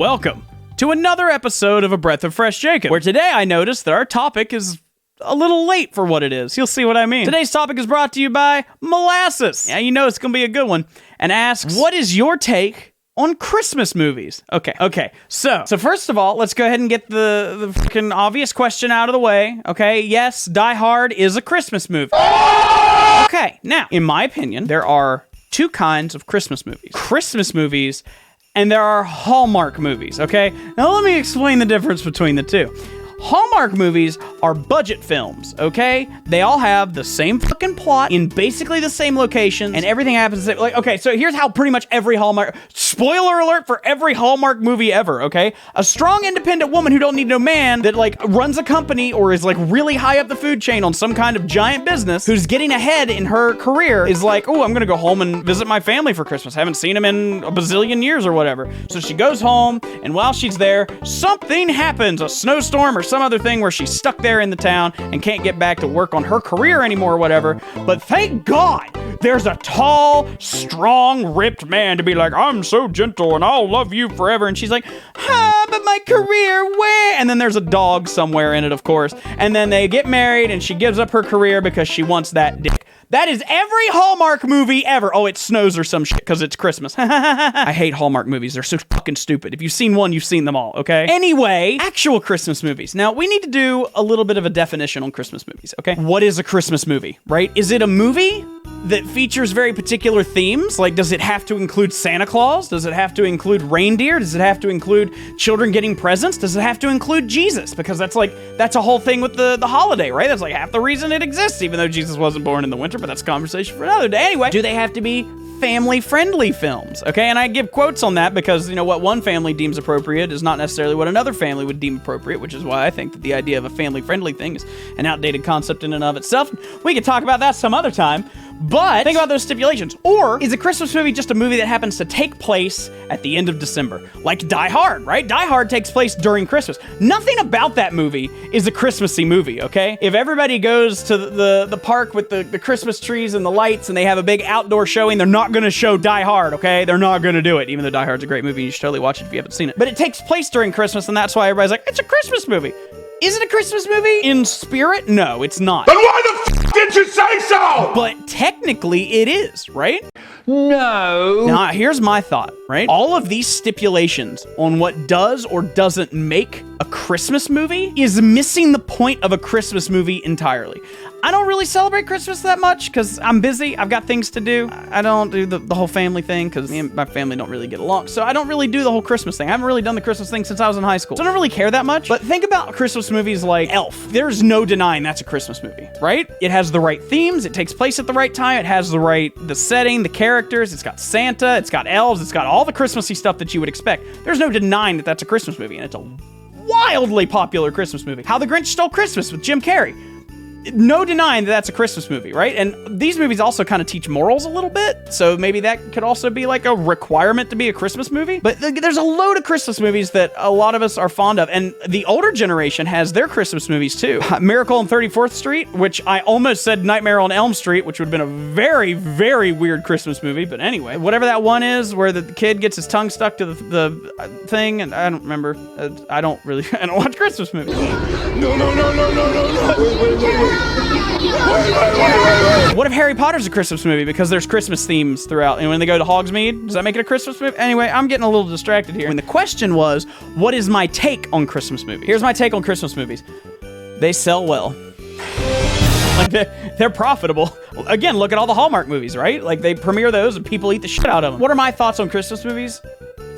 Welcome to another episode of A Breath of Fresh Jacob, where today I noticed that our topic is a little late for what it is. You'll see what I mean. Today's topic is brought to you by Molasses. Yeah, you know it's going to be a good one. And asks, what is your take on Christmas movies? Okay. So first of all, let's go ahead and get the freaking obvious question out of the way. Okay, yes, Die Hard is a Christmas movie. Okay, now, in my opinion, there are two kinds of Christmas movies. Christmas movies, and there are Hallmark movies, okay? Now let me explain the difference between the two. Hallmark movies are budget films, okay? They all have the same fucking plot in basically the same locations, and everything happens the same. Like, okay, so here's how pretty much every Hallmark... Spoiler alert for every Hallmark movie ever, okay? A strong, independent woman who don't need no man that, like, runs a company or is, like, really high up the food chain on some kind of giant business who's getting ahead in her career is like, oh, I'm gonna go home and visit my family for Christmas. Haven't seen them in a bazillion years or whatever. So she goes home, and while she's there, something happens. A snowstorm or some other thing where she's stuck there in the town and can't get back to work on her career anymore or whatever. But thank God there's a tall, strong, ripped man to be like, I'm so gentle and I'll love you forever. And she's like, but my career, where? And then there's a dog somewhere in it, of course. And then they get married and she gives up her career because she wants that dick. That is every Hallmark movie ever. Oh, it snows or some shit because it's Christmas. I hate Hallmark movies. They're so fucking stupid. If you've seen one, you've seen them all, okay? Anyway, actual Christmas movies. Now, we need to do a little bit of a definition on Christmas movies, okay? What is a Christmas movie, right? Is it a movie that features very particular themes? Like, does it have to include Santa Claus? Does it have to include reindeer? Does it have to include children getting presents? Does it have to include Jesus? Because that's a whole thing with the holiday, right? That's like half the reason it exists, even though Jesus wasn't born in the winter, but that's a conversation for another day. Anyway, do they have to be family-friendly films? Okay, and I give quotes on that because, you know, what one family deems appropriate is not necessarily what another family would deem appropriate, which is why I think that the idea of a family-friendly thing is an outdated concept in and of itself. We could talk about that some other time, but think about those stipulations. Or is a Christmas movie just a movie that happens to take place at the end of December? Like Die Hard, right? Die Hard takes place during Christmas. Nothing about that movie is a Christmassy movie, okay? If everybody goes to the park with the Christmas trees and the lights and they have a big outdoor showing, they're not going to show Die Hard, okay? They're not going to do it, even though Die Hard's a great movie. You should totally watch it if you haven't seen it. But it takes place during Christmas, and that's why everybody's like, it's a Christmas movie. Is it a Christmas movie? In spirit? No, it's not. Then why the f*** did you say so? But technically it is, right? No. Now, here's my thought, right? All of these stipulations on what does or doesn't make a Christmas movie is missing the point of a Christmas movie entirely. I don't really celebrate Christmas that much because I'm busy. I've got things to do. I don't do the whole family thing because me and my family don't really get along. So I don't really do the whole Christmas thing. I haven't really done the Christmas thing since I was in high school. So I don't really care that much. But think about Christmas movies like Elf. There's no denying that's a Christmas movie, right? It has the right themes. It takes place at the right time. It has the setting, the characters. It's got Santa. It's got elves. It's got all the Christmassy stuff that you would expect. There's no denying that that's a Christmas movie, and it's a wildly popular Christmas movie. How the Grinch Stole Christmas with Jim Carrey. No denying that that's a Christmas movie, right? And these movies also kind of teach morals a little bit, so maybe that could also be like a requirement to be a Christmas movie. But there's a load of Christmas movies that a lot of us are fond of, and the older generation has their Christmas movies too. Miracle on 34th Street, which I almost said Nightmare on Elm Street, which would have been a very, very weird Christmas movie, but anyway. Whatever that one is, where the kid gets his tongue stuck to the thing, and I don't remember. I don't watch Christmas movies. No. What if Harry Potter's a Christmas movie because there's Christmas themes throughout, and when they go to Hogsmeade, does that make it a Christmas movie? Anyway, I'm getting a little distracted here. And the question was, what is my take on Christmas movies? Here's my take on Christmas movies. They sell well. Like, they're profitable. Again, look at all the Hallmark movies, right? Like, they premiere those and people eat the shit out of them. What are my thoughts on Christmas movies?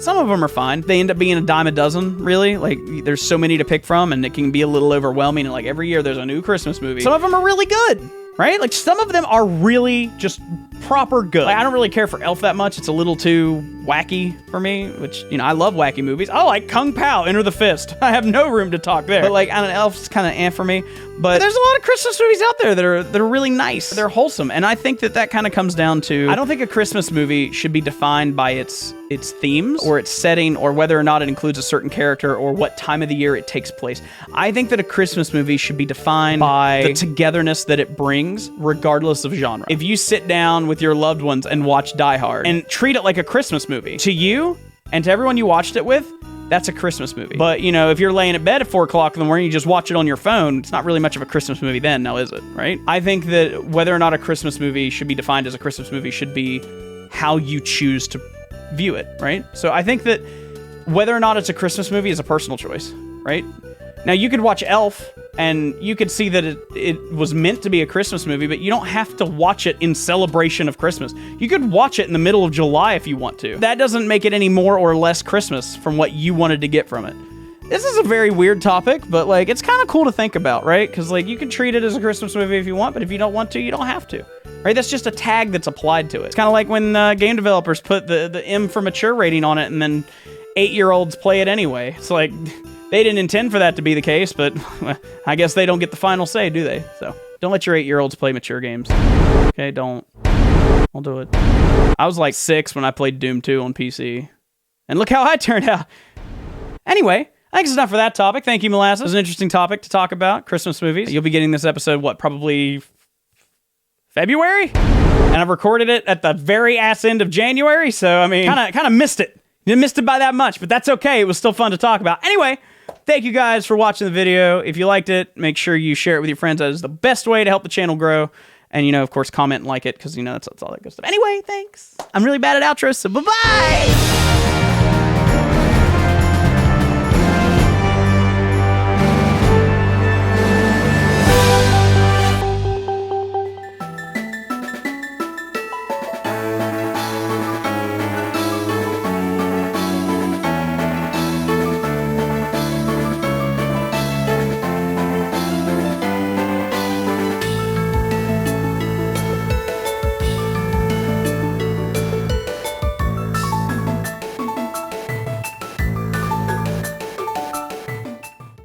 Some of them are fine. They end up being a dime a dozen, really. Like, there's so many to pick from, and it can be a little overwhelming. And, like, every year there's a new Christmas movie. Some of them are really good, right? Like, some of them are really just proper good. Like, I don't really care for Elf that much. It's a little too wacky for me, which, you know, I love wacky movies. I like Kung Pao, Enter the Fist. I have no room to talk there. But, like, I don't know, Elf's kind of for me. But there's a lot of Christmas movies out there that are really nice. They're wholesome. And I think that kind of comes down to, I don't think a Christmas movie should be defined by its themes or its setting or whether or not it includes a certain character or what time of the year it takes place. I think that a Christmas movie should be defined by the togetherness that it brings, regardless of genre. If you sit down with your loved ones and watch Die Hard and treat it like a Christmas movie, to you and to everyone you watched it with, that's a Christmas movie. But, you know, if you're laying in bed at 4 o'clock in the morning, you just watch it on your phone, it's not really much of a Christmas movie then, now is it, right? I think that whether or not a Christmas movie should be defined as a Christmas movie should be how you choose to view it, right? So I think that whether or not it's a Christmas movie is a personal choice, right? Now, you could watch Elf, and you could see that it was meant to be a Christmas movie, but you don't have to watch it in celebration of Christmas. You could watch it in the middle of July if you want to. That doesn't make it any more or less Christmas from what you wanted to get from it. This is a very weird topic, but, like, it's kind of cool to think about, right? Because, like, you can treat it as a Christmas movie if you want, but if you don't want to, you don't have to, right? That's just a tag that's applied to it. It's kind of like when game developers put the M for mature rating on it, and then 8-year-olds play it anyway. It's like, they didn't intend for that to be the case, but I guess they don't get the final say, do they? So, don't let your 8-year-olds play mature games. Okay, don't. I'll do it. I was like 6 when I played Doom 2 on PC. And look how I turned out. Anyway, I think it's enough for that topic. Thank you, Molasses. It was an interesting topic to talk about, Christmas movies. You'll be getting this episode, what, probably February? And I've recorded it at the very ass end of January, so, I mean, kind of missed it. You missed it by that much, but that's okay. It was still fun to talk about. Anyway, thank you guys for watching the video. If you liked it, make sure you share it with your friends. That is the best way to help the channel grow. And, you know, of course, comment and like it, because, you know, that's all that good stuff. Anyway, thanks. I'm really bad at outros, so bye-bye!